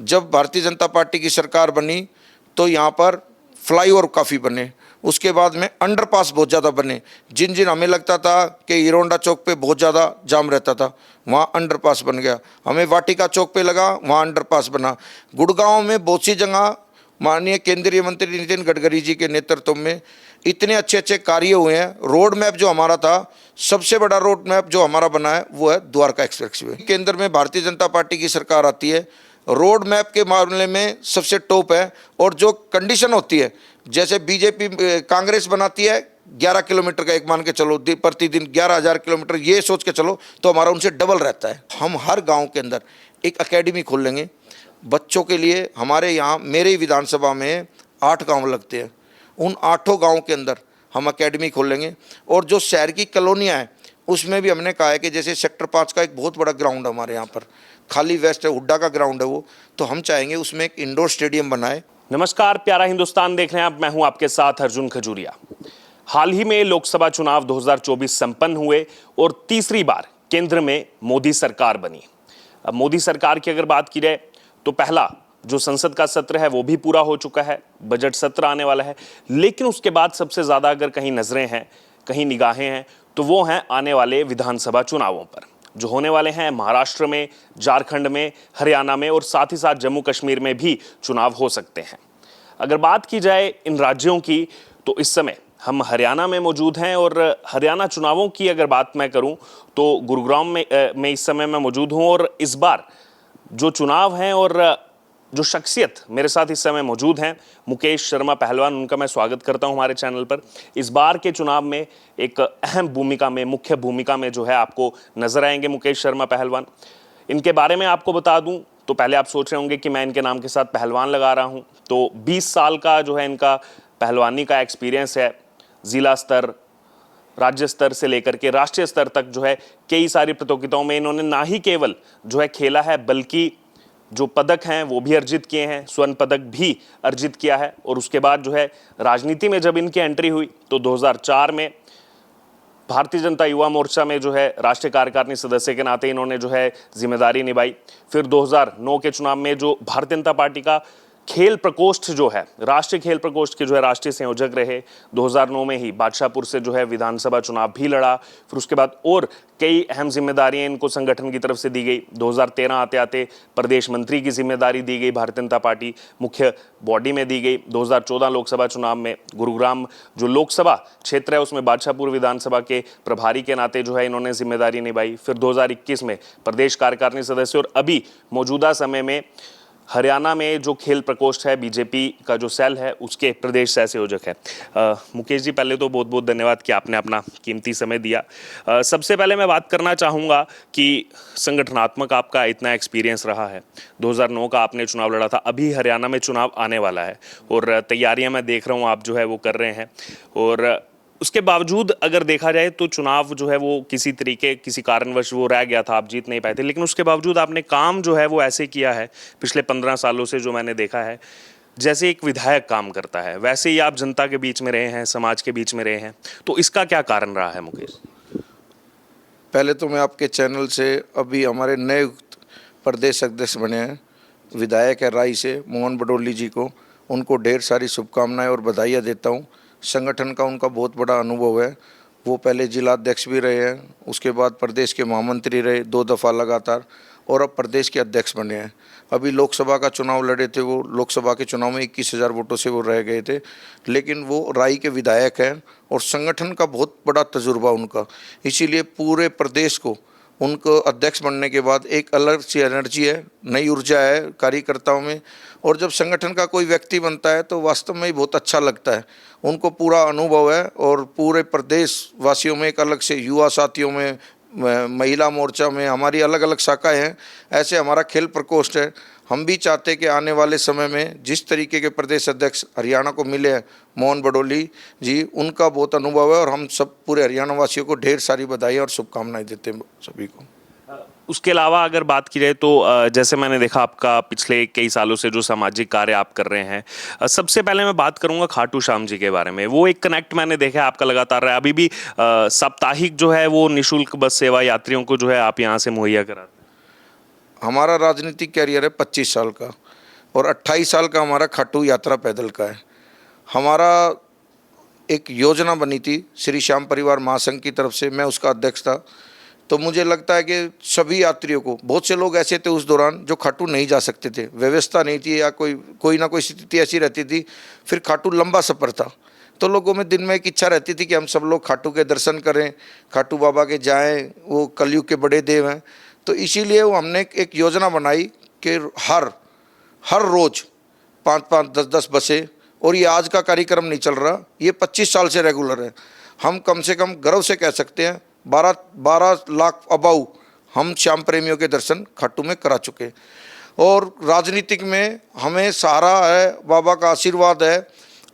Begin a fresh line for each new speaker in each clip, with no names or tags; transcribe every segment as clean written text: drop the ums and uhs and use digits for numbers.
जब भारतीय जनता पार्टी की सरकार बनी तो यहाँ पर फ्लाईओवर काफ़ी बने, उसके बाद में अंडरपास बहुत ज़्यादा बने। जिन जिन हमें लगता था कि हीरोंडा चौक पे बहुत ज़्यादा जाम रहता था, वहाँ अंडरपास बन गया। हमें वाटिका चौक पे लगा, वहाँ अंडरपास बना। गुड़गांव में बहुत सी जगह माननीय केंद्रीय मंत्री नितिन गडकरी जी के नेतृत्व में इतने अच्छे अच्छे कार्य हुए हैं। रोड मैप जो हमारा था, सबसे बड़ा रोड मैप जो हमारा बना है वो है द्वारका एक्सप्रेसवे। केंद्र में भारतीय जनता पार्टी की सरकार आती है, रोड मैप के मामले में सबसे टॉप है। और जो कंडीशन होती है, जैसे बीजेपी कांग्रेस बनाती है 11 किलोमीटर का, एक मान के चलो प्रतिदिन 11,000 किलोमीटर, ये सोच के चलो तो हमारा उनसे डबल रहता है। हम हर गांव के अंदर एक एकेडमी खोल लेंगे बच्चों के लिए। हमारे यहाँ मेरे विधानसभा में 8 गांव लगते हैं, उन 8 गाँव के अंदर हम एकेडमी खोल लेंगे। और जो शहर की कॉलोनियाँ हैं उसमें भी हमने कहा है कि जैसे सेक्टर 5 का एक बहुत बड़ा ग्राउंड हमारे यहाँ पर खाली वेस्ट है, हुड्डा का ग्राउंड है वो, तो हम चाहेंगे उसमें एक इंडोर स्टेडियम बनाए।
नमस्कार, प्यारा हिंदुस्तान देख रहे हैं आप, मैं हूं आपके साथ अर्जुन खजूरिया। हाल ही में लोकसभा चुनाव 2024 संपन्न हुए और तीसरी बार केंद्र में मोदी सरकार बनी। अब मोदी सरकार की अगर बात की जाए तो पहला जो संसद का सत्र है वो भी पूरा हो चुका है, बजट सत्र आने वाला है, लेकिन उसके बाद सबसे ज्यादा अगर कहीं नजरें हैं, कहीं निगाहें हैं, तो वो हैं आने वाले विधानसभा चुनावों पर, जो होने वाले हैं महाराष्ट्र में, झारखंड में, हरियाणा में और साथ ही साथ जम्मू कश्मीर में भी चुनाव हो सकते हैं। अगर बात की जाए इन राज्यों की तो इस समय हम हरियाणा में मौजूद हैं और हरियाणा चुनावों की अगर बात मैं करूं तो गुरुग्राम में इस समय मैं मौजूद हूं। और इस बार जो चुनाव हैं और जो शख्सियत मेरे साथ इस समय मौजूद हैं, मुकेश शर्मा पहलवान, उनका मैं स्वागत करता हूं हमारे चैनल पर। इस बार के चुनाव में एक अहम भूमिका में, मुख्य भूमिका में जो है आपको नजर आएंगे मुकेश शर्मा पहलवान। इनके बारे में आपको बता दूं तो पहले आप सोच रहे होंगे कि मैं इनके नाम के साथ पहलवान लगा रहा हूं, तो 20 साल का जो है इनका पहलवानी का एक्सपीरियंस है। जिला स्तर, राज्य स्तर से लेकर के राष्ट्रीय स्तर तक जो है कई सारी प्रतियोगिताओं में इन्होंने ना ही केवल जो है खेला है, बल्कि जो पदक हैं वो भी अर्जित किए हैं, स्वर्ण पदक भी अर्जित किया है। और उसके बाद जो है राजनीति में जब इनकी एंट्री हुई तो 2004 में भारतीय जनता युवा मोर्चा में जो है राष्ट्रीय कार्यकारिणी सदस्य के नाते इन्होंने जो है जिम्मेदारी निभाई। फिर 2009 के चुनाव में जो भारतीय जनता पार्टी का खेल प्रकोष्ठ जो है, राष्ट्रीय खेल प्रकोष्ठ के जो है राष्ट्रीय संयोजक रहे। 2009 में ही बादशाहपुर से जो है विधानसभा चुनाव भी लड़ा। फिर उसके बाद और कई अहम जिम्मेदारियां इनको संगठन की तरफ से दी गई। 2013 आते आते प्रदेश मंत्री की जिम्मेदारी दी गई, भारतीय जनता पार्टी मुख्य बॉडी में दी गई। 2014 लोकसभा चुनाव में गुरुग्राम जो लोकसभा क्षेत्र है उसमें बादशाहपुर विधानसभा के प्रभारी के नाते जो है इन्होंने जिम्मेदारी निभाई। फिर 2021 में प्रदेश कार्यकारिणी सदस्य और अभी मौजूदा समय में हरियाणा में जो खेल प्रकोष्ठ है, बीजेपी का जो सेल है, उसके प्रदेश सह संयोजक है। मुकेश जी, पहले तो बहुत बहुत धन्यवाद कि आपने अपना कीमती समय दिया। सबसे पहले मैं बात करना चाहूँगा कि संगठनात्मक आपका इतना एक्सपीरियंस रहा है, 2009 का आपने चुनाव लड़ा था, अभी हरियाणा में चुनाव आने वाला है और तैयारियाँ मैं देख रहा हूँ आप जो है वो कर रहे हैं। और उसके बावजूद अगर देखा जाए तो चुनाव जो है वो किसी कारणवश वो रह गया था, आप जीत नहीं पाए थे, लेकिन उसके बावजूद आपने काम जो है वो ऐसे किया है पिछले 15 सालों से, जो मैंने देखा है, जैसे एक विधायक काम करता है वैसे ही आप जनता के बीच में रहे हैं, समाज के बीच में रहे हैं। तो इसका क्या कारण रहा है मुकेश?
पहले तो मैं आपके चैनल से अभी हमारे नए प्रदेश अध्यक्ष बने हैं विधायक है राई से मोहन बडोली जी को, उनको ढेर सारी शुभकामनाएं और बधाइयाँ देता हूँ। संगठन का उनका बहुत बड़ा अनुभव है, वो पहले जिलाध्यक्ष भी रहे हैं, उसके बाद प्रदेश के महामंत्री रहे 2 दफ़ा लगातार, और अब प्रदेश के अध्यक्ष बने हैं। अभी लोकसभा का चुनाव लड़े थे, वो लोकसभा के चुनाव में 21,000 वोटों से वो रह गए थे, लेकिन वो राई के विधायक हैं और संगठन का बहुत बड़ा तजुर्बा उनका, इसीलिए पूरे प्रदेश को उनको अध्यक्ष बनने के बाद एक अलग सी एनर्जी है, नई ऊर्जा है कार्यकर्ताओं में। और जब संगठन का कोई व्यक्ति बनता है तो वास्तव में ही बहुत अच्छा लगता है। उनको पूरा अनुभव है और पूरे प्रदेश वासियों में एक अलग से, युवा साथियों में, महिला मोर्चा में, हमारी अलग अलग शाखाएं हैं, ऐसे हमारा खेल प्रकोष्ठ है। हम भी चाहते हैं कि आने वाले समय में जिस तरीके के प्रदेश अध्यक्ष हरियाणा को मिले हैं मोहन बडोली जी, उनका बहुत अनुभव है और हम सब पूरे हरियाणा वासियों को ढेर सारी बधाई और शुभकामनाएं देते हैं सभी को।
उसके अलावा अगर बात की जाए तो जैसे मैंने देखा आपका पिछले कई सालों से जो सामाजिक कार्य आप कर रहे हैं, सबसे पहले मैं बात करूंगा खाटू श्याम जी के बारे में। वो एक कनेक्ट मैंने देखा है आपका लगातार रहा है, अभी भी साप्ताहिक जो है वो निःशुल्क बस सेवा यात्रियों को जो है आप यहाँ से मुहैया कराते हैं।
हमारा राजनीतिक कैरियर है 25 साल का और 28 साल का हमारा खाटू यात्रा पैदल का है। हमारा एक योजना बनी थी श्री श्याम परिवार महासंघ की तरफ से, मैं उसका अध्यक्ष था। तो मुझे लगता है कि सभी यात्रियों को, बहुत से लोग ऐसे थे उस दौरान जो खाटू नहीं जा सकते थे, व्यवस्था नहीं थी या कोई ना कोई स्थिति ऐसी रहती थी, फिर खाटू लंबा सफ़र था, तो लोगों में दिन में एक इच्छा रहती थी कि हम सब लोग खाटू के दर्शन करें, खाटू बाबा के जाएं, वो कलयुग के बड़े देव हैं। तो इसीलिए वो हमने एक योजना बनाई कि हर रोज़ 5-5, 10-10 बसें, और ये आज का कार्यक्रम नहीं चल रहा, ये 25 साल से रेगुलर है। हम कम से कम गर्व से कह सकते हैं 12 लाख अबाउ हम श्याम प्रेमियों के दर्शन खाटू में करा चुके। और राजनीतिक में हमें सहारा है, बाबा का आशीर्वाद है,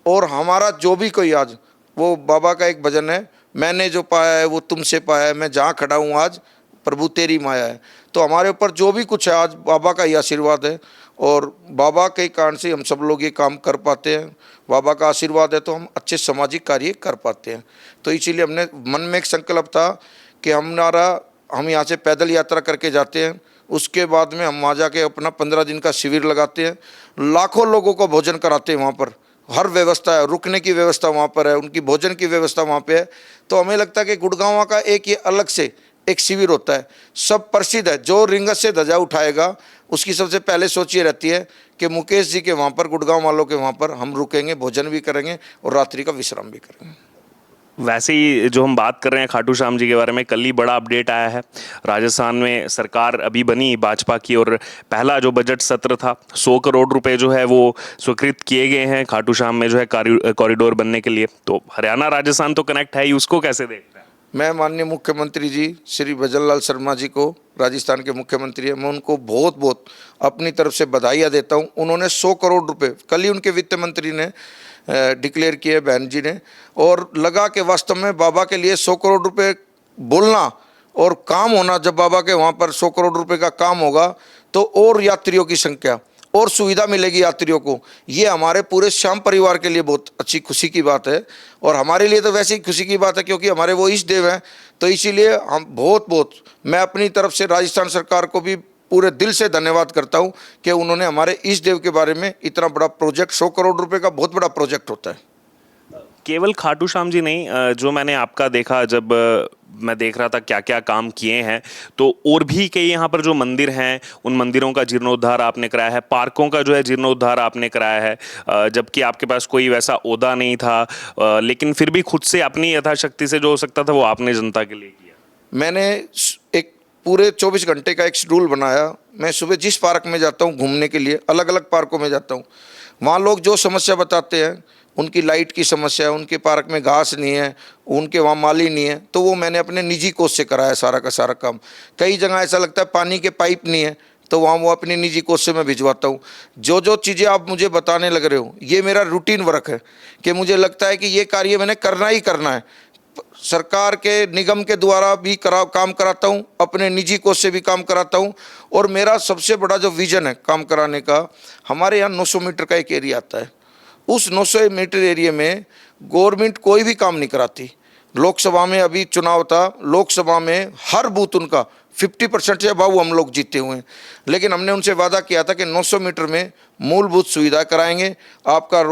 और हमारा जो भी कोई आज, वो बाबा का एक भजन है, मैंने जो पाया है वो तुमसे पाया है, मैं जहाँ खड़ा हूँ आज प्रभु तेरी माया है। तो हमारे ऊपर जो भी कुछ है आज बाबा का ही आशीर्वाद है, और बाबा के कारण से हम सब लोग ये काम कर पाते हैं। बाबा का आशीर्वाद है तो हम अच्छे सामाजिक कार्य कर पाते हैं। तो इसीलिए हमने मन में एक संकल्प था कि हम यहाँ से पैदल यात्रा करके जाते हैं, उसके बाद में हम वहाँ जाके अपना 15 दिन का शिविर लगाते हैं, लाखों लोगों को भोजन कराते हैं। वहाँ पर हर व्यवस्था है, रुकने की व्यवस्था वहाँ पर है, उनकी भोजन की व्यवस्था वहाँ पे है। तो हमें लगता है कि गुड़गांव का एक ये अलग से एक शिविर होता है, सब प्रसिद्ध है। जो रिंगत से ध्वजा उठाएगा उसकी सबसे पहले सोच ये रहती है कि मुकेश जी के वहाँ पर, गुड़गांव वालों के वहाँ पर हम रुकेंगे, भोजन भी करेंगे और रात्रि का विश्राम भी करेंगे।
वैसे ही जो हम बात कर रहे हैं खाटू श्याम जी के बारे में, कल ही बड़ा अपडेट आया है। राजस्थान में सरकार अभी बनी भाजपा की, और पहला जो बजट सत्र था 100 करोड़ रुपए जो है वो स्वीकृत किए गए हैं खाटू श्याम में जो है कॉरिडोर बनने के लिए। तो हरियाणा राजस्थान तो कनेक्ट है ही, उसको कैसे देखते हैं?
मैं माननीय मुख्यमंत्री जी श्री भजनलाल शर्मा जी को, राजस्थान के मुख्यमंत्री हैं, मैं उनको बहुत बहुत अपनी तरफ से बधाइयाँ देता हूँ। उन्होंने 100 करोड़ रुपए कल ही उनके वित्त मंत्री ने डिक्लेयर किए, बहन जी ने, और लगा के वास्तव में बाबा के लिए 100 करोड़ रुपए बोलना और काम होना। जब बाबा के वहाँ पर 100 करोड़ रुपए का काम होगा तो और यात्रियों की संख्या और सुविधा मिलेगी यात्रियों को। ये हमारे पूरे श्याम परिवार के लिए बहुत अच्छी खुशी की बात है, और हमारे लिए तो वैसे ही खुशी की बात है क्योंकि हमारे वो इष्ट देव हैं। तो इसीलिए हम बहुत मैं अपनी तरफ से राजस्थान सरकार को भी पूरे दिल से धन्यवाद करता हूँ कि उन्होंने हमारे इष्ट देव के बारे में इतना बड़ा प्रोजेक्ट, 100 करोड़ रुपए का बहुत बड़ा प्रोजेक्ट होता है।
केवल खाटू श्याम जी नहीं, जो मैंने आपका देखा, जब मैं देख रहा था क्या क्या काम किए हैं, तो और भी कई यहाँ पर जो मंदिर हैं उन मंदिरों का जीर्णोद्धार आपने कराया है, पार्कों का जो है जीर्णोद्धार आपने कराया है, जबकि आपके पास कोई वैसा ओहदा नहीं था, लेकिन फिर भी खुद से अपनी यथाशक्ति से जो हो सकता था वो आपने जनता के लिए किया।
मैंने एक पूरे 24 घंटे का एक शेड्यूल बनाया। मैं सुबह जिस पार्क में जाता हूँ घूमने के लिए, अलग अलग पार्कों में जाता हूँ, वहाँ लोग जो समस्या बताते हैं, उनकी लाइट की समस्या है, उनके पार्क में घास नहीं है, उनके वहाँ माली नहीं है, तो वो मैंने अपने निजी कोष से कराया सारा का सारा काम। कई जगह ऐसा लगता है पानी के पाइप नहीं है, तो वहाँ वो अपनी निजी कोष से मैं भिजवाता हूँ। जो चीज़ें आप मुझे बताने लग रहे हो, ये मेरा रूटीन वर्क है कि मुझे लगता है कि ये कार्य मैंने करना ही करना है। सरकार के निगम के द्वारा भी काम कराता हूँ, अपने निजी कोष से भी काम कराता हूँ, और मेरा सबसे बड़ा जो विजन है काम कराने का, हमारे यहाँ 900 मीटर का एक एरिया आता है। उस 900 मीटर एरिया में गवर्नमेंट कोई भी काम नहीं कराती। लोकसभा में अभी चुनाव था, लोकसभा में हर बूथ उनका 50% से अबाव हम लोग जीते हुए हैं, लेकिन हमने उनसे वादा किया था कि 900 मीटर में मूलभूत सुविधा कराएंगे, आपका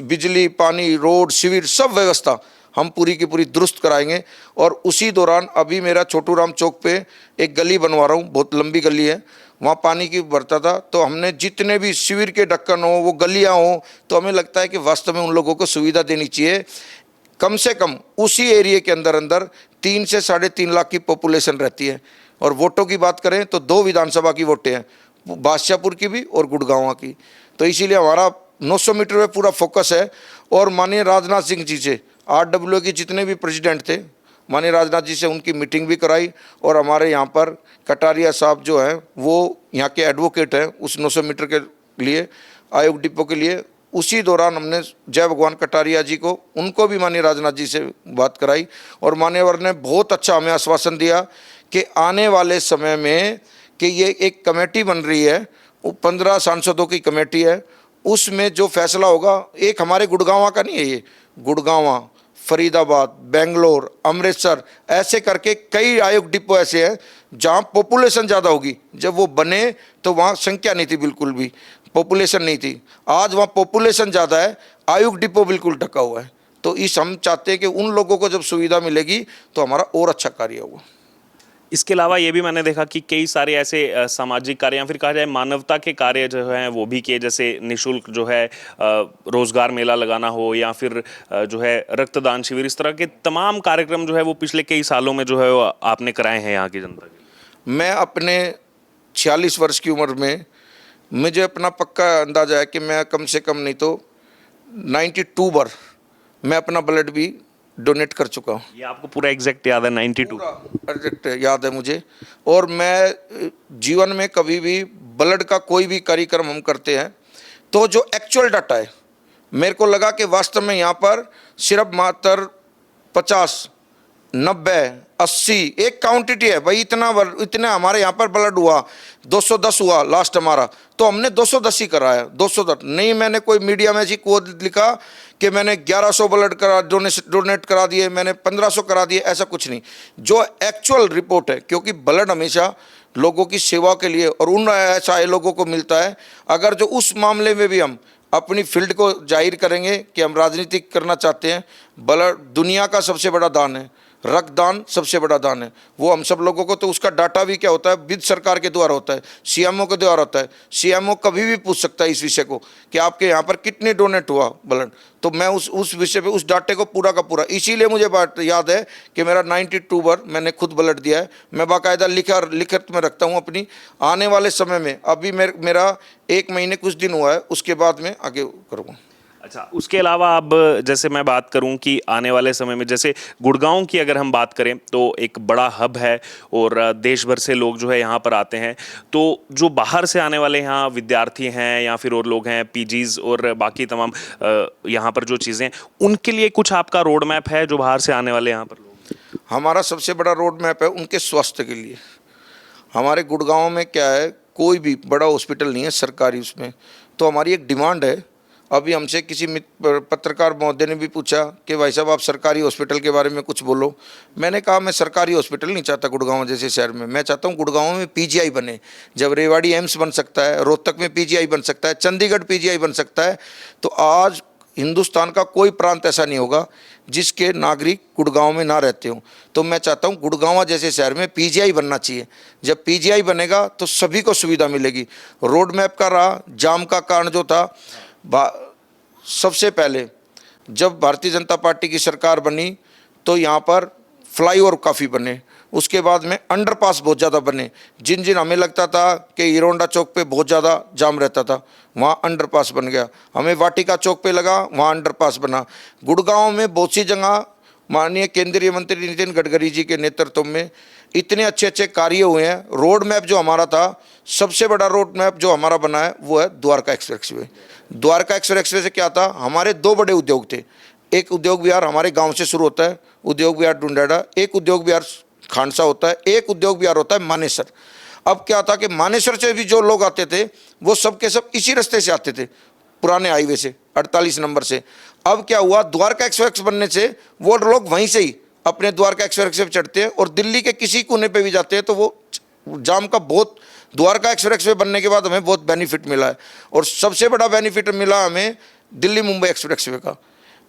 बिजली, पानी, रोड, शिविर, सब व्यवस्था हम पूरी की पूरी दुरुस्त कराएंगे। और उसी दौरान अभी मेरा छोटू राम चौक पे एक गली बनवा रहा हूँ, बहुत लंबी गली है, वहाँ पानी की भरता था, तो हमने जितने भी शिविर के ढक्कन हो, वो गलियाँ हो, तो हमें लगता है कि वास्तव में उन लोगों को सुविधा देनी चाहिए। कम से कम उसी एरिया के अंदर 3 से 3.5 लाख की पॉपुलेशन रहती है। और वोटों की बात करें तो 2 विधानसभा की वोटें हैं, बादशाहपुर की भी और गुड़गांव की। तो इसीलिए हमारा 900 मीटर में पूरा फोकस है। और माननीय राजनाथ सिंह जी से, RWA के जितने भी प्रेसिडेंट थे, माननीय राजनाथ जी से उनकी मीटिंग भी कराई, और हमारे यहाँ पर कटारिया साहब जो हैं वो यहाँ के एडवोकेट हैं उस 900 मीटर के लिए, आयोग डिपो के लिए। उसी दौरान हमने जय भगवान कटारिया जी को, उनको भी माननीय राजनाथ जी से बात कराई, और मान्यवर ने बहुत अच्छा हमें आश्वासन दिया कि आने वाले समय में कि ये एक कमेटी बन रही है, वो 15 सांसदों की कमेटी है, उसमें जो फैसला होगा, एक हमारे गुड़गांव का नहीं है, ये गुड़गांव, फरीदाबाद, बेंगलोर, अमृतसर, ऐसे करके कई आयोग डिपो ऐसे हैं जहाँ पॉपुलेशन ज़्यादा होगी। जब वो बने तो वहाँ संख्या नहीं थी, बिल्कुल भी पॉपुलेशन नहीं थी। आज वहाँ पॉपुलेशन ज़्यादा है, आयुक्त डिपो बिल्कुल ढका हुआ है। तो इस हम चाहते हैं कि उन लोगों को जब सुविधा मिलेगी तो हमारा और अच्छा कार्य होगा।
इसके अलावा ये भी मैंने देखा कि कई सारे ऐसे सामाजिक कार्य या फिर कहा जाए मानवता के कार्य जो हैं वो भी किए, जैसे निशुल्क जो है रोजगार मेला लगाना हो या फिर जो है रक्तदान शिविर, इस तरह के तमाम कार्यक्रम जो है वो पिछले कई सालों में जो है वो आपने कराए हैं यहाँ की जनता के लिए।
मैं अपने 46 वर्ष की उम्र में, मुझे अपना पक्का अंदाजा है कि मैं कम से कम नहीं तो 92 बार मैं अपना ब्लड भी डोनेट कर चुका हूँ।
ये आपको पूरा एग्जैक्ट याद है? 92
एग्जैक्ट याद है मुझे। और मैं जीवन में कभी भी ब्लड का कोई भी कार्यक्रम हम करते हैं तो जो एक्चुअल डाटा है, मेरे को लगा कि वास्तव में यहाँ पर सिर्फ मात्र 50, 90, 80 एक क्वांटिटी है भाई। इतना हमारे यहाँ पर ब्लड हुआ, 210 हुआ लास्ट हमारा, तो हमने 210 ही कराया। 210 नहीं, मैंने कोई मीडिया में ऐसी कोई लिखा कि मैंने 1100 ब्लड डोनेट करा दिए, मैंने 1500 करा दिए, ऐसा कुछ नहीं। जो एक्चुअल रिपोर्ट है, क्योंकि ब्लड हमेशा लोगों की सेवा के लिए और उन ऐसा लोगों को मिलता है। अगर जो उस मामले में भी हम अपनी फील्ड को जाहिर करेंगे कि हम राजनीति करना चाहते हैं, ब्लड दुनिया का सबसे बड़ा दान है, रक्तदान सबसे बड़ा दान है। वो हम सब लोगों को, तो उसका डाटा भी क्या होता है, विद सरकार के द्वारा होता है, सीएमओ के द्वारा होता है। सीएमओ कभी भी पूछ सकता है इस विषय को कि आपके यहाँ पर कितने डोनेट हुआ ब्लड। तो मैं उस विषय पे उस डाटे को पूरा का पूरा, इसीलिए मुझे बात याद है कि मेरा 92 बार मैंने खुद ब्लड दिया है। मैं बाकायदा लिखित में रखता हूँ अपनी। आने वाले समय में अभी मेरा 1 महीने कुछ दिन हुआ है, उसके बाद मैं आगे करूँगा।
अच्छा, उसके अलावा अब जैसे मैं बात करूं कि आने वाले समय में जैसे गुड़गांव की अगर हम बात करें तो एक बड़ा हब है और देश भर से लोग जो है यहाँ पर आते हैं। तो जो बाहर से आने वाले यहाँ विद्यार्थी हैं या फिर और लोग हैं, पीजीज और बाकी तमाम यहाँ पर जो चीज़ें, उनके लिए कुछ आपका रोड मैप है जो बाहर से आने वाले यहाँ पर लोग?
हमारा सबसे बड़ा रोड मैप है उनके स्वास्थ्य के लिए। हमारे गुड़गांव में क्या है, कोई भी बड़ा हॉस्पिटल नहीं है सरकारी उसमें। तो हमारी एक डिमांड है, अभी हमसे किसी पत्रकार महोदय ने भी पूछा कि भाई साहब आप सरकारी हॉस्पिटल के बारे में कुछ बोलो। मैंने कहा मैं सरकारी हॉस्पिटल नहीं चाहता गुड़गांव जैसे शहर में, मैं चाहता हूँ गुड़गांव में पीजीआई बने। जब रेवाड़ी एम्स बन सकता है, रोहतक में पीजीआई बन सकता है, चंडीगढ़ पीजीआई बन सकता है, तो आज हिंदुस्तान का कोई प्रांत ऐसा नहीं होगा जिसके नागरिक गुड़गांव में ना रहते हों। तो मैं चाहता हूं गुड़गांव जैसे शहर में पीजीआई बनना चाहिए। जब पीजीआई बनेगा तो सभी को सुविधा मिलेगी। रोड मैप का रहा, जाम का कारण जो था, सबसे पहले जब भारतीय जनता पार्टी की सरकार बनी तो यहाँ पर फ्लाईओवर काफ़ी बने, उसके बाद में अंडरपास बहुत ज़्यादा बने। जिन जिन हमें लगता था कि हीरोंडा चौक पे बहुत ज़्यादा जाम रहता था, वहाँ अंडरपास बन गया। हमें वाटिका चौक पे लगा, वहाँ अंडरपास बना। गुड़गांव में बहुत सी जगह माननीय केंद्रीय मंत्री नितिन गडकरी जी के नेतृत्व में इतने अच्छे अच्छे कार्य हुए हैं। रोड मैप जो हमारा था, सबसे बड़ा रोड मैप जो हमारा बना है वो है द्वारका एक्सप्रेसवे। द्वारका एक्सप्रेसवे से क्या था, हमारे 2 बड़े उद्योग थे। एक उद्योग विहार हमारे गांव से शुरू होता है, उद्योग विहार डुंडाडा, एक उद्योग विहार खानसा होता है, एक उद्योग विहार होता है मानेसर। अब क्या था कि मानेसर से भी जो लोग आते थे वो सब के सब इसी रास्ते से आते थे, पुराने हाईवे से, 48 नंबर से। अब क्या हुआ, द्वारका एक्सप्रेस बनने से वो लोग वहीं से ही अपने द्वारका एक्सप्रेस पे चढ़ते हैं और दिल्ली के किसी कोने पे भी जाते हैं। तो वो जाम का बहुत, द्वारका एक्सप्रेस वे बनने के बाद हमें बहुत बेनिफिट मिला है। और सबसे बड़ा बेनिफिट मिला हमें दिल्ली मुंबई एक्सप्रेस वे का।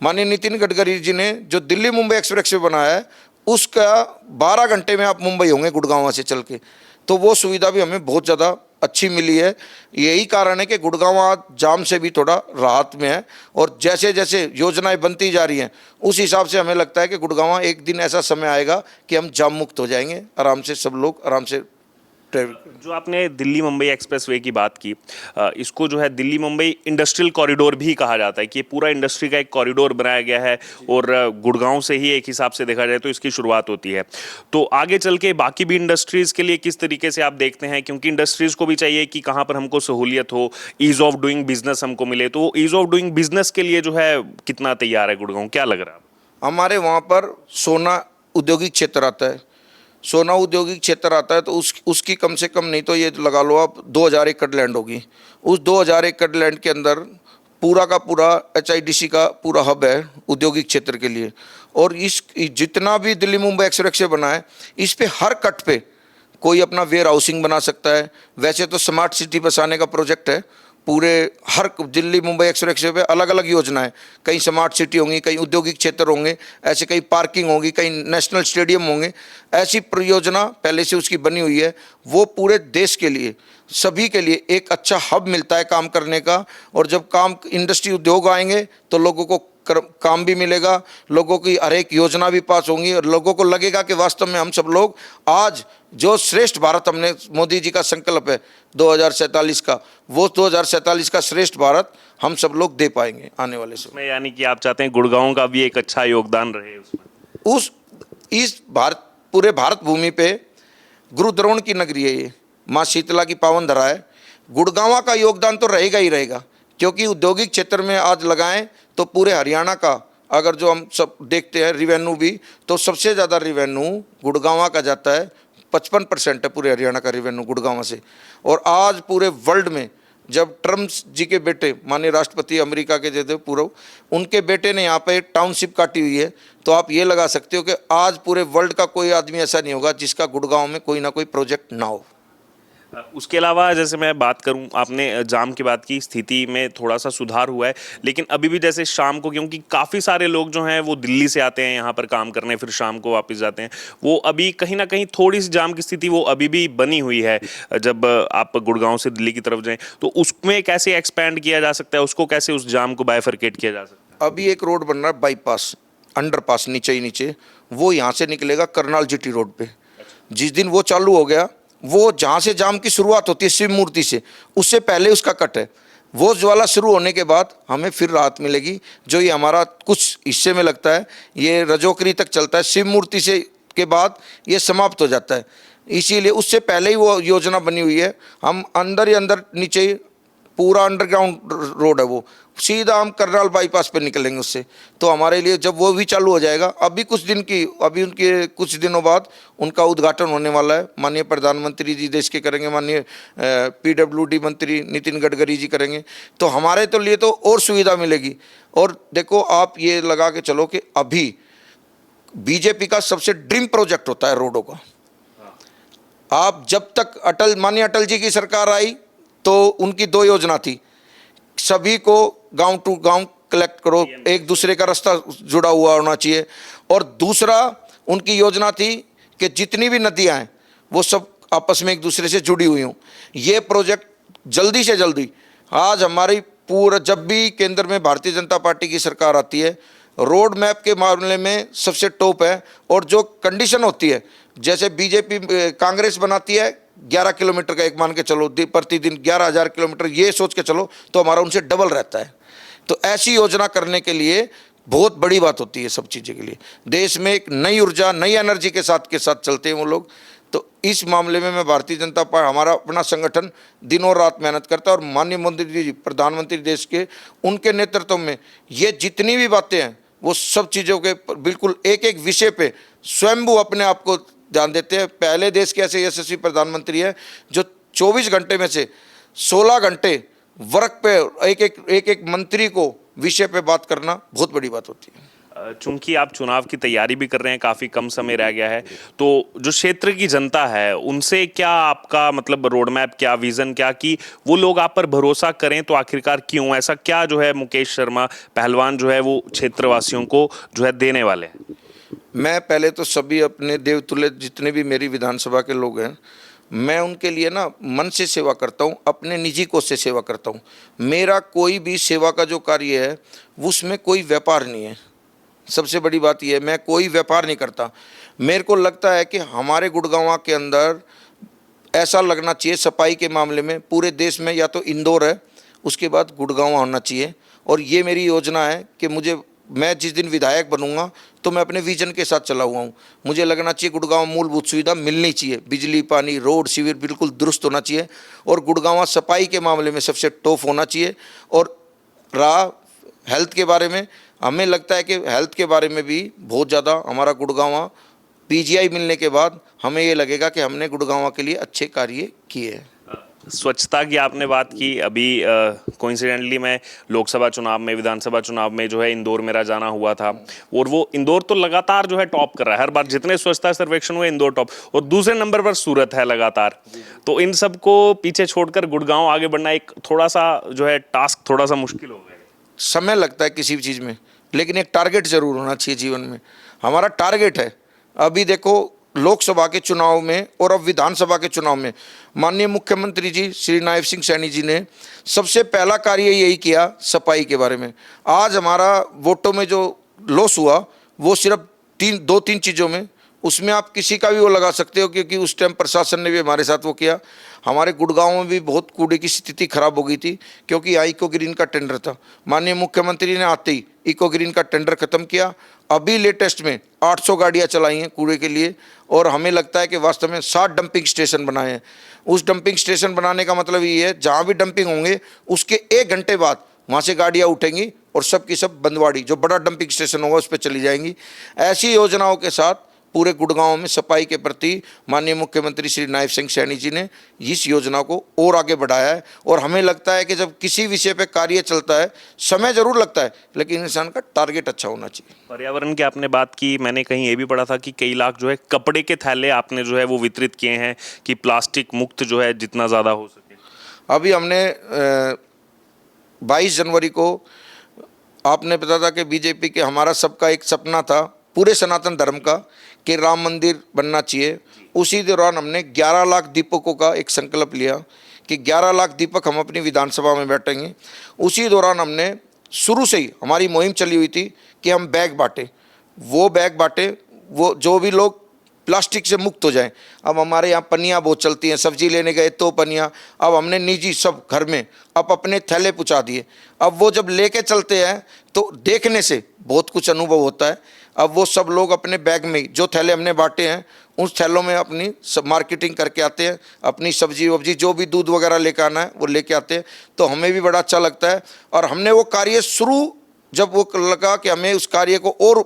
माननीय नितिन गडकरी जी ने जो दिल्ली मुंबई एक्सप्रेस वे बनाया है, उसका 12 घंटे में आप मुंबई होंगे गुड़गांव से चल के। तो वो सुविधा भी हमें बहुत ज़्यादा अच्छी मिली है। यही कारण है कि गुड़गांव आज जाम से भी थोड़ा राहत में है। और जैसे जैसे योजनाएं बनती जा रही हैं, उस हिसाब से हमें लगता है कि गुड़गांव एक दिन ऐसा समय आएगा कि हम जाम मुक्त हो जाएंगे, आराम से सब लोग आराम से ट्रेवल।
जो आपने दिल्ली मुंबई एक्सप्रेसवे की बात की, इसको जो है दिल्ली मुंबई इंडस्ट्रियल कॉरिडोर भी कहा जाता है कि ये पूरा इंडस्ट्री का एक कॉरिडोर बनाया गया है और गुड़गांव से ही एक हिसाब से देखा जाए तो इसकी शुरुआत होती है। तो आगे चल के बाकी भी इंडस्ट्रीज़ के लिए किस तरीके से आप देखते हैं, क्योंकि इंडस्ट्रीज़ को भी चाहिए कि कहाँ पर हमको सहूलियत हो, ईज़ ऑफ डूइंग बिजनेस हमको मिले। तो ईज़ ऑफ डूइंग बिजनेस के लिए जो है कितना तैयार है गुड़गांव, क्या लग रहा है?
हमारे वहाँ पर सोना औद्योगिक क्षेत्र आता है, सोना औद्योगिक क्षेत्र आता है, तो उसकी कम से कम नहीं तो ये लगा लो आप 2000 एकड़ लैंड होगी। उस 2000 एकड़ लैंड के अंदर पूरा का पूरा HIDC का पूरा हब है औद्योगिक क्षेत्र के लिए। और इस जितना भी दिल्ली मुंबई एक्सप्रेस वे बना है, इस पे हर कट पे कोई अपना वेयर हाउसिंग बना सकता है। वैसे तो स्मार्ट सिटी बसाने का प्रोजेक्ट है, पूरे हर दिल्ली मुंबई एक्सप्रेस वे पे अलग अलग योजना है। कहीं स्मार्ट सिटी होंगी, कहीं औद्योगिक क्षेत्र होंगे, ऐसे कहीं पार्किंग होगी, कहीं नेशनल स्टेडियम होंगे। ऐसी परियोजना पहले से उसकी बनी हुई है। वो पूरे देश के लिए, सभी के लिए एक अच्छा हब मिलता है काम करने का। और जब काम इंडस्ट्री उद्योग आएंगे तो लोगों को काम भी मिलेगा, लोगों की हर एक योजना भी पास होंगी और लोगों को लगेगा कि वास्तव में हम सब लोग आज जो श्रेष्ठ भारत, हमने मोदी जी का संकल्प है 2047 का, वो 2047 का श्रेष्ठ भारत हम सब लोग दे पाएंगे आने वाले समय
में। यानी कि आप चाहते हैं गुड़गांव का भी एक अच्छा योगदान रहे उसमें।
इस भारत, पूरे भारत भूमि पे गुरु द्रोण की नगरी है ये, माँ शीतला की पावन धरा है। गुड़गांव का योगदान तो रहेगा ही रहेगा, क्योंकि औद्योगिक क्षेत्र में आज लगाएं तो पूरे हरियाणा का, अगर जो हम सब देखते हैं रिवेन्यू भी, तो सबसे ज़्यादा रिवेन्यू गुड़गांव का जाता है। 55% है पूरे हरियाणा का रिवेन्यू गुड़गांव से। और आज पूरे वर्ल्ड में जब ट्रम्प जी के बेटे, माननीय राष्ट्रपति अमेरिका के जो थे पूर्व, उनके बेटे ने यहाँ पे टाउनशिप काटी हुई है, तो आप ये लगा सकते हो कि आज पूरे वर्ल्ड का कोई आदमी ऐसा नहीं होगा जिसका गुड़गांव में कोई ना कोई प्रोजेक्ट ना हो।
उसके अलावा जैसे मैं बात करूं, आपने जाम की बात की, स्थिति में थोड़ा सा सुधार हुआ है, लेकिन अभी भी जैसे शाम को, क्योंकि काफ़ी सारे लोग जो हैं वो दिल्ली से आते हैं यहाँ पर काम करने, फिर शाम को वापस जाते हैं, वो अभी कहीं ना कहीं थोड़ी सी जाम की स्थिति वो अभी भी बनी हुई है। जब आप गुड़गांव से दिल्ली की तरफ जाएं तो उसमें कैसे एक्सपैंड किया जा सकता है, उसको कैसे उस जाम को बाइफरकेट किया जा सकता है?
अभी एक रोड बन रहा है, बाईपास, अंडरपास नीचे ही नीचे, वो यहाँ से निकलेगा करनाल जीटी रोड पे। जिस दिन वो चालू हो गया, वो जहाँ से जाम की शुरुआत होती है शिव मूर्ति से, उससे पहले उसका कट है। वो ज्वाला शुरू होने के बाद हमें फिर राहत मिलेगी। जो ये हमारा कुछ हिस्से में लगता है, ये रजोकरी तक चलता है, शिव मूर्ति से के बाद ये समाप्त हो जाता है। इसीलिए उससे पहले ही वो योजना बनी हुई है। हम अंदर ही अंदर नीचे ही पूरा अंडरग्राउंड रोड है, वो सीधा हम करनाल बाईपास पे निकलेंगे उससे। तो हमारे लिए जब वो भी चालू हो जाएगा, अभी उनके कुछ दिनों बाद उनका उद्घाटन होने वाला है। माननीय प्रधानमंत्री जी देश के करेंगे, माननीय पीडब्ल्यूडी मंत्री नितिन गडकरी जी करेंगे, तो हमारे तो लिए तो और सुविधा मिलेगी। और देखो, आप ये लगा के चलो कि अभी बीजेपी का सबसे ड्रीम प्रोजेक्ट होता है रोडों का। आप जब तक माननीय अटल जी की सरकार आई तो उनकी 2 योजना थी, सभी को गांव टू गांव कलेक्ट करो, एक दूसरे का रास्ता जुड़ा हुआ होना चाहिए। और दूसरा उनकी योजना थी कि जितनी भी नदियां हैं वो सब आपस में एक दूसरे से जुड़ी हुई हों। ये प्रोजेक्ट जल्दी से जल्दी, आज हमारी पूरा, जब भी केंद्र में भारतीय जनता पार्टी की सरकार आती है, रोड मैप के मामले में सबसे टॉप है। और जो कंडीशन होती है, जैसे बीजेपी कांग्रेस बनाती है 11 किलोमीटर का, एक मान के चलो प्रतिदिन 11,000 किलोमीटर, ये सोच के चलो, तो हमारा उनसे डबल रहता है। तो ऐसी योजना करने के लिए बहुत बड़ी बात होती है सब चीज़ों के लिए। देश में एक नई ऊर्जा, नई एनर्जी के साथ चलते हैं वो लोग। तो इस मामले में मैं भारतीय जनता पार्टी, हमारा अपना संगठन दिनों रात मेहनत करता है। और माननीय मोदी जी, प्रधानमंत्री देश के, उनके नेतृत्व में ये जितनी भी बातें हैं वो सब चीज़ों के बिल्कुल एक एक विषय पे स्वयंभू अपने आप को ध्यान देते हैं। पहले देश के ऐसे यशस्वी प्रधानमंत्री है जो 24 घंटे में से 16 घंटे वर्क पे एक मंत्री को विषय पे बात करना बहुत बड़ी बात होती है।
चूंकि आप चुनाव की तैयारी भी कर रहे हैं, काफ़ी कम समय रह गया है, तो जो क्षेत्र की जनता है उनसे क्या आपका मतलब रोड मैप, क्या विज़न, क्या कि वो लोग आप पर भरोसा करें, तो आखिरकार क्यों ऐसा क्या जो है मुकेश शर्मा पहलवान जो है वो क्षेत्रवासियों को जो है देने वाले हैं?
मैं पहले तो सभी अपने देवतुल्य जितने भी मेरी विधानसभा के लोग हैं, मैं उनके लिए ना मन से सेवा करता हूँ, अपने निजी कोष से सेवा करता हूँ। मेरा कोई भी सेवा का जो कार्य है उसमें कोई व्यापार नहीं है। सबसे बड़ी बात यह है, मैं कोई व्यापार नहीं करता। मेरे को लगता है कि हमारे गुड़गांव के अंदर ऐसा लगना चाहिए सफाई के मामले में, पूरे देश में या तो इंदौर है, उसके बाद गुड़गांव होना चाहिए। और ये मेरी योजना है कि मैं जिस दिन विधायक बनूंगा तो मैं अपने विजन के साथ चला हुआ हूँ। मुझे लगना चाहिए गुड़गांव मूलभूत सुविधा मिलनी चाहिए, बिजली, पानी, रोड, शिविर बिल्कुल दुरुस्त होना चाहिए। और गुड़गांव सफाई के मामले में सबसे टॉप होना चाहिए। और रहा हेल्थ के बारे में, हमें लगता है कि हेल्थ के बारे में भी बहुत ज़्यादा हमारा गुड़गांव पीजीआई मिलने के बाद हमें ये लगेगा कि हमने गुड़गांव के लिए अच्छे कार्य किए हैं।
स्वच्छता की आपने बात की, अभी कोइंसिडेंटली मैं लोकसभा चुनाव में, विधानसभा चुनाव में जो है इंदौर मेरा जाना हुआ था, और वो इंदौर तो लगातार जो है टॉप कर रहा है, हर बार जितने स्वच्छता सर्वेक्षण हुए इंदौर टॉप, और दूसरे नंबर पर सूरत है लगातार। तो इन सबको पीछे छोड़कर गुड़गांव आगे बढ़ना एक थोड़ा सा जो है टास्क थोड़ा सा मुश्किल हो गया है।
समय लगता है किसी भी चीज़ में, लेकिन एक टारगेट जरूर होना चाहिए जीवन में। हमारा टारगेट है, अभी देखो लोकसभा के चुनाव में और अब विधानसभा के चुनाव में माननीय मुख्यमंत्री जी श्री नायब सिंह सैनी जी ने सबसे पहला कार्य यही किया सफाई के बारे में। आज हमारा वोटों में जो लॉस हुआ वो सिर्फ दो तीन चीज़ों में, उसमें आप किसी का भी वो लगा सकते हो, क्योंकि उस टाइम प्रशासन ने भी हमारे साथ वो किया। हमारे गुड़गांव में भी बहुत कूड़े की स्थिति खराब हो गई थी, क्योंकि यहाँ इको ग्रीन का टेंडर था। माननीय मुख्यमंत्री ने आते ही इको ग्रीन का टेंडर खत्म किया। अभी लेटेस्ट में 800 गाड़ियाँ चलाई हैं कूड़े के लिए, और हमें लगता है कि वास्तव में 60 डंपिंग स्टेशन बनाए हैं। उस डंपिंग स्टेशन बनाने का मतलब ये है, जहाँ भी डंपिंग होंगे उसके 1 घंटे बाद वहाँ से गाड़ियाँ उठेंगी और सब की सब बंदवाड़ी, जो बड़ा डंपिंग स्टेशन होगा, उस पर चली जाएंगी। ऐसी योजनाओं के साथ पूरे गुड़गांव में सफाई के प्रति माननीय मुख्यमंत्री श्री नायब सिंह सैनी जी ने इस योजना को और आगे बढ़ाया है। और हमें लगता है कि जब किसी विषय पे कार्य चलता है, समय जरूर लगता है, लेकिन इंसान का टारगेट अच्छा होना चाहिए।
पर्यावरण की आपने बात की, मैंने कहीं ये भी पढ़ा था कि कई लाख जो है कपड़े के थैले आपने जो है वो वितरित किए हैं कि प्लास्टिक मुक्त जो है जितना ज़्यादा हो सके।
अभी हमने 22 जनवरी को, आपने पता था कि बीजेपी के हमारा सबका एक सपना था पूरे सनातन धर्म का कि राम मंदिर बनना चाहिए। उसी दौरान हमने 11 लाख दीपकों का एक संकल्प लिया कि 11 लाख दीपक हम अपनी विधानसभा में बांटेंगे। उसी दौरान हमने शुरू से ही हमारी मुहिम चली हुई थी कि हम बैग बांटे, वो बैग बांटे, वो जो भी लोग प्लास्टिक से मुक्त हो जाएं। अब हमारे यहाँ पनियाँ बहुत चलती हैं, सब्जी लेने गए तो पनियाँ, अब हमने निजी सब घर में अब अपने थैले पहुँचा दिए। अब वो जब लेके चलते हैं तो देखने से बहुत कुछ अनुभव होता है। अब वो सब लोग अपने बैग में जो थैले हमने बांटे हैं, उस थैलों में अपनी सब मार्केटिंग करके आते हैं, अपनी सब्जी वब्जी जो भी दूध वगैरह लेकर आना है वो लेके आते हैं। तो हमें भी बड़ा अच्छा लगता है। और हमने वो कार्य शुरू, जब वो लगा कि हमें उस कार्य को और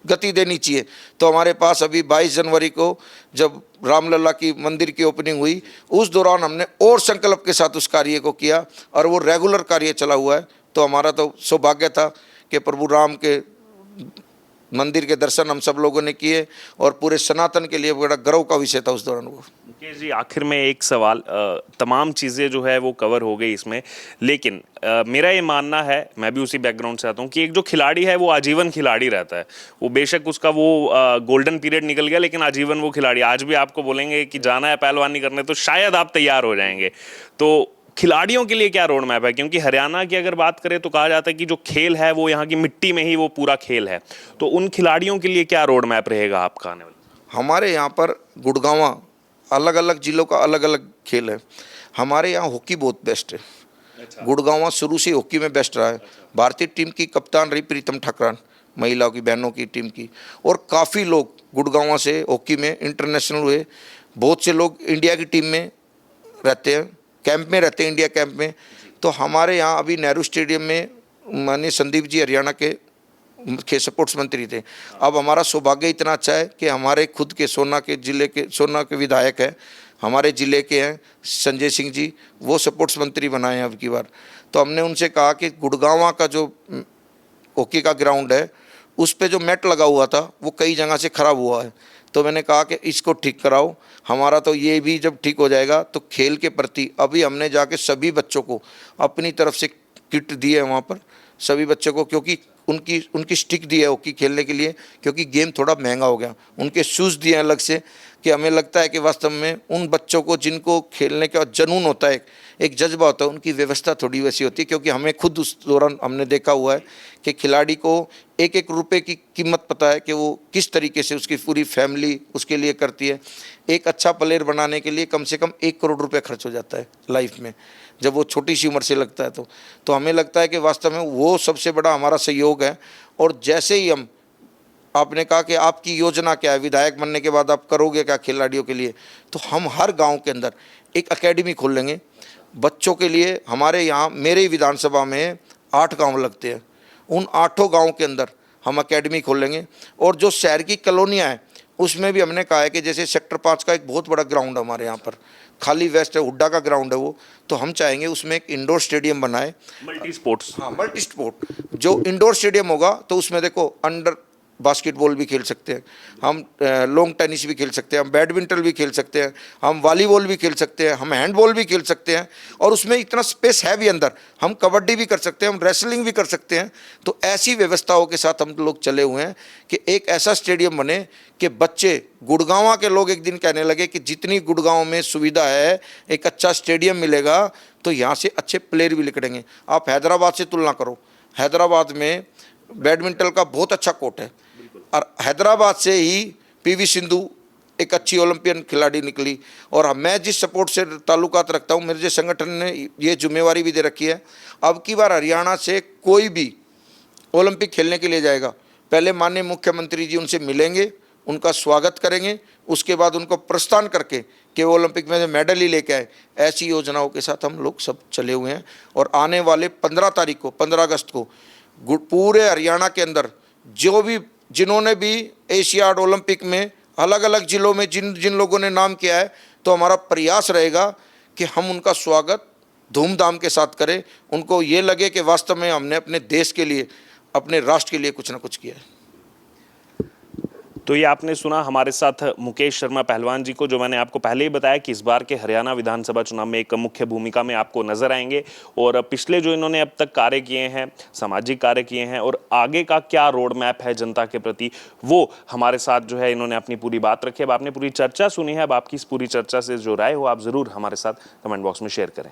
गति देनी चाहिए, तो हमारे पास अभी 22 जनवरी को जब रामलला की मंदिर की ओपनिंग हुई, उस दौरान हमने और संकल्प के साथ उस कार्य को किया और वो रेगुलर कार्य चला हुआ है। तो हमारा तो सौभाग्य था कि प्रभु राम के मंदिर के दर्शन हम सब लोगों ने किए, और पूरे सनातन के लिए बड़ा गर्व का विषय था उस दौरान वो।
मुकेश जी, आखिर में एक सवाल, तमाम चीज़ें जो है वो कवर हो गई इसमें, लेकिन मेरा ये मानना है, मैं भी उसी बैकग्राउंड से आता हूँ, कि एक जो खिलाड़ी है वो आजीवन खिलाड़ी रहता है। वो बेशक उसका वो गोल्डन पीरियड निकल गया, लेकिन आजीवन वो खिलाड़ी। आज भी आपको बोलेंगे कि जाना है पहलवानी करने, तो शायद आप तैयार हो जाएंगे। तो खिलाड़ियों के लिए क्या रोड मैप है? क्योंकि हरियाणा की अगर बात करें तो कहा जाता है कि जो खेल है वो यहाँ की मिट्टी में ही वो पूरा खेल है। तो उन खिलाड़ियों के लिए क्या रोड मैप रहेगा आपका आने वाला?
हमारे यहाँ पर गुड़गांव, अलग अलग जिलों का अलग अलग खेल है। हमारे यहाँ हॉकी बहुत बेस्ट है।
अच्छा।
गुड़गांव शुरू से हॉकी में बेस्ट रहा है। भारतीय टीम की कप्तान रही प्रीतम ठाकरान, महिलाओं की, बहनों की टीम की। और काफ़ी लोग गुड़गांव से हॉकी में इंटरनेशनल हुए। बहुत से लोग इंडिया की टीम में रहते हैं, कैंप में रहते हैं, इंडिया कैंप में। तो हमारे यहाँ अभी नेहरू स्टेडियम में माननीय संदीप जी हरियाणा के स्पोर्ट्स मंत्री थे। अब हमारा सौभाग्य इतना अच्छा है कि हमारे खुद के सोना के जिले के, सोना के विधायक हैं, हमारे ज़िले के हैं संजय सिंह जी, वो स्पोर्ट्स मंत्री बनाए हैं अब की बार। तो हमने उनसे कहा कि गुड़गांव का जो हॉकी का ग्राउंड है, उस पे जो मैट लगा हुआ था वो कई जगह से ख़राब हुआ है। तो मैंने कहा कि इसको ठीक कराओ। हमारा तो ये भी जब ठीक हो जाएगा तो खेल के प्रति अभी हमने जाके सभी बच्चों को अपनी तरफ से किट दी है वहाँ पर सभी बच्चों को, क्योंकि उनकी स्टिक दी है हॉकी खेलने के लिए, क्योंकि गेम थोड़ा महंगा हो गया। उनके शूज़ दिए हैं अलग से, कि हमें लगता है कि वास्तव में उन बच्चों को जिनको खेलने का जुनून होता है, एक जज्बा होता है, उनकी व्यवस्था थोड़ी वैसी होती है। क्योंकि हमें खुद उस दौरान हमने देखा हुआ है कि खिलाड़ी को एक एक रुपए की कीमत पता है कि वो किस तरीके से उसकी पूरी फैमिली उसके लिए करती है। एक अच्छा प्लेयर बनाने के लिए कम से कम 1 करोड़ रुपए खर्च हो जाता है लाइफ में, जब वो छोटी सी उम्र से लगता है। तो हमें लगता है कि वास्तव में वो सबसे बड़ा हमारा सहयोग है। और जैसे ही हम, आपने कहा कि आपकी योजना क्या है, विधायक बनने के बाद आप करोगे क्या खिलाड़ियों के लिए, तो हम हर गांव के अंदर एक एकेडमी खोल लेंगे बच्चों के लिए। हमारे यहाँ मेरे विधानसभा में 8 गांव लगते हैं, उन 8 गांव के अंदर हम एकेडमी खोल लेंगे। और जो शहर की कॉलोनियाँ हैं उसमें भी हमने कहा है कि जैसे सेक्टर 5 का एक बहुत बड़ा ग्राउंड है हमारे यहाँ पर, खाली वेस्ट है, हुड्डा का ग्राउंड है वो, तो हम चाहेंगे उसमें एक इंडोर स्टेडियम बनाए।
Multi sports.
हाँ, मल्टी स्पोर्ट जो इंडोर स्टेडियम होगा तो उसमें देखो अंडर बास्केटबॉल भी खेल सकते हैं हम, लॉन्ग टेनिस भी खेल सकते हैं हम, बैडमिंटन भी खेल सकते हैं हम, वॉलीबॉल भी खेल सकते हैं हम, हैंडबॉल भी खेल सकते हैं, और उसमें इतना स्पेस है भी अंदर, हम कबड्डी भी कर सकते हैं, हम रेसलिंग भी कर सकते हैं। तो ऐसी व्यवस्थाओं के साथ हम लोग चले हुए हैं कि एक ऐसा स्टेडियम बने कि बच्चे, गुड़गांव के लोग एक दिन कहने लगे कि जितनी गुड़गांव में सुविधा है, एक अच्छा स्टेडियम मिलेगा तो यहाँ से अच्छे प्लेयर भी निकलेंगे। आप हैदराबाद से तुलना करो, हैदराबाद में बैडमिंटन का बहुत अच्छा कोर्ट है, और हैदराबाद से ही पीवी सिंधु एक अच्छी ओलंपियन खिलाड़ी निकली। और मैं जिस सपोर्ट से ताल्लुकात रखता हूँ, मेरे जो संगठन ने ये जिम्मेवारी भी दे रखी है, अब की बार हरियाणा से कोई भी ओलंपिक खेलने के लिए जाएगा, पहले माननीय मुख्यमंत्री जी उनसे मिलेंगे, उनका स्वागत करेंगे, उसके बाद उनको प्रस्थान करके कि वो ओलंपिक में मेडल ही लेके आए। ऐसी योजनाओं के साथ हम लोग सब चले हुए हैं, और आने वाले 15 तारीख को, 15 अगस्त को पूरे हरियाणा के अंदर जो भी, जिन्होंने भी एशियाड ओलंपिक में अलग अलग जिलों में जिन जिन लोगों ने नाम किया है, तो हमारा प्रयास रहेगा कि हम उनका स्वागत धूमधाम के साथ करें, उनको ये लगे कि वास्तव में हमने अपने देश के लिए, अपने राष्ट्र के लिए कुछ ना कुछ किया है।
तो ये आपने सुना हमारे साथ मुकेश शर्मा पहलवान जी को, जो मैंने आपको पहले ही बताया कि इस बार के हरियाणा विधानसभा चुनाव में एक मुख्य भूमिका में आपको नजर आएंगे, और पिछले जो इन्होंने अब तक कार्य किए हैं, सामाजिक कार्य किए हैं, और आगे का क्या रोड मैप है जनता के प्रति, वो हमारे साथ जो है इन्होंने अपनी पूरी बात रखी। अब आपने पूरी चर्चा सुनी है, अब आपकी इस पूरी चर्चा से जो राय हो आप जरूर हमारे साथ कमेंट बॉक्स में शेयर करें।